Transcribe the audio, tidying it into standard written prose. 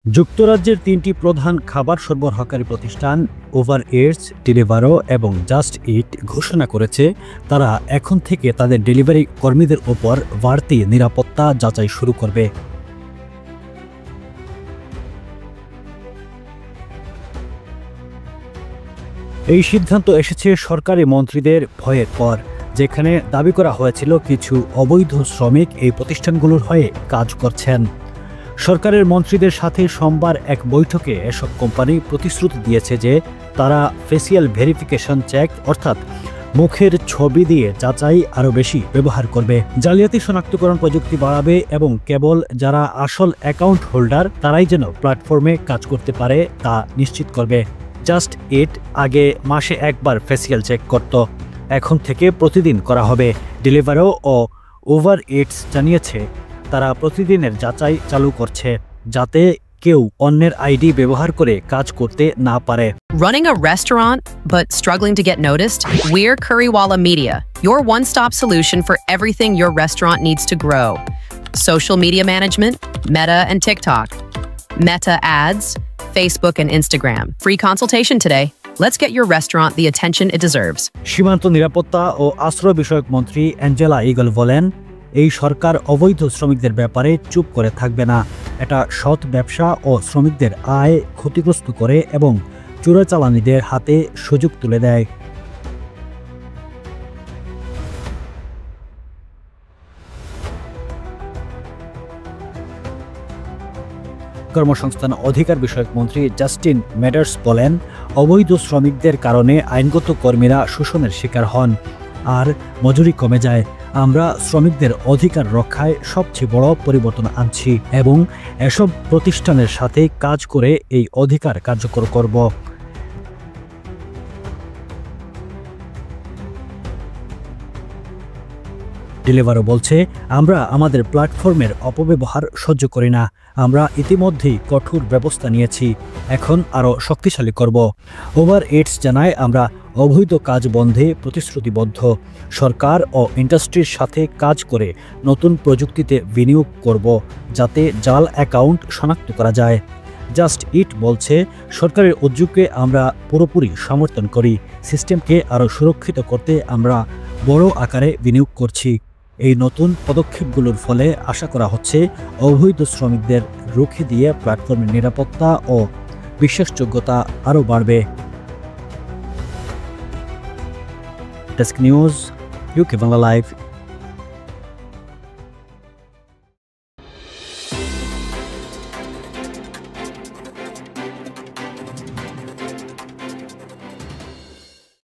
যুক্তরাজ্যের ৩টি প্রধান খাবার সরবরাহকারী প্রতিষ্ঠান উবার ইটস, ডেলিভারো এবং জাস্ট ইট ঘোষণা করেছে তারা এখন থেকে তাদের ডেলিভারি কর্মীদের ওপর বাড়তি নিরাপত্তা যাচাই শুরু করবে। এই সিদ্ধান্ত এসেছে সরকারি মন্ত্রীদের ভয়ের পর, যেখানে দাবি করা হয়েছিল কিছু অবৈধ শ্রমিক এই প্রতিষ্ঠানগুলোর হয়ে কাজ করছেন। সরকারের মন্ত্রীদের সাথে সোমবার এক বৈঠকে এসব কোম্পানি প্রতিশ্রুতি দিয়েছে যে তারা ফেসিয়াল ভেরিফিকেশন চেক অর্থাৎ মুখের ছবি দিয়ে যাচাই আরও বেশি ব্যবহার করবে, জালিয়াতি শনাক্তকরণ প্রযুক্তি বাড়াবে এবং কেবল যারা আসল অ্যাকাউন্ট হোল্ডার তারাই যেন প্ল্যাটফর্মে কাজ করতে পারে তা নিশ্চিত করবে। জাস্ট ইট আগে মাসে একবার ফেসিয়াল চেক করত, এখন থেকে প্রতিদিন করা হবে। ডেলিভারো ও উবার ইটস জানিয়েছে তারা প্রতিদিনের যাচাই চালু করছে যাতে কেউ অন্যের আইডি ব্যবহার করে কাজ করতে না পারে। Running a restaurant but struggling to get noticed? We're Currywalla Media, your one-stop solution for everything your restaurant needs to grow. Social media management, Meta and TikTok, Meta ads, Facebook and Instagram. Free consultation today. Let's get your restaurant the attention it deserves. সীমান্ত নিরাপত্তা ও আশ্রয় বিষয়ক মন্ত্রী Angela eagle বলেন, এই সরকার অবৈধ শ্রমিকদের ব্যাপারে চুপ করে থাকবে না। এটা সৎ ব্যবসা ও শ্রমিকদের আয় ক্ষতিগ্রস্ত করে এবং চোরাচালানিদের হাতে সুযোগ তুলে দেয়। কর্মসংস্থান অধিকার বিষয়ক মন্ত্রী জাস্টিন মেডার্স বলেন, অবৈধ শ্রমিকদের কারণে আইনগত কর্মীরা শোষণের শিকার হন আর মজুরি কমে যায়। আমরা শ্রমিকদের অধিকার রক্ষায় সবচেয়ে বড় পরিবর্তন আনছি এবং এসব প্রতিষ্ঠানের সাথে কাজ করে এই অধিকার কার্যকর করব। ডেলিভারো বলছে, আমরা আমাদের প্ল্যাটফর্মের অপব্যবহার সহ্য করি না। আমরা ইতিমধ্যেই কঠোর ব্যবস্থা নিয়েছি, এখন আরও শক্তিশালী করব। উবার ইটস জানায়, আমরা অবৈধ কাজ বন্ধে প্রতিশ্রুতিবদ্ধ। সরকার ও ইন্ডাস্ট্রির সাথে কাজ করে নতুন প্রযুক্তিতে বিনিয়োগ করব যাতে জাল অ্যাকাউন্ট শনাক্ত করা যায়। জাস্ট ইট বলছে, সরকারের উদ্যোগকে আমরা পুরোপুরি সমর্থন করি। সিস্টেমকে আরও সুরক্ষিত করতে আমরা বড় আকারে বিনিয়োগ করছি। এই নতুন পদক্ষেপগুলোর ফলে আশা করা হচ্ছে অবৈধ শ্রমিকদের রুখে দিয়ে প্ল্যাটফর্মের নিরাপত্তা ও বিশ্বাসযোগ্যতা আরও বাড়বে। Desk news, UK Bangla live.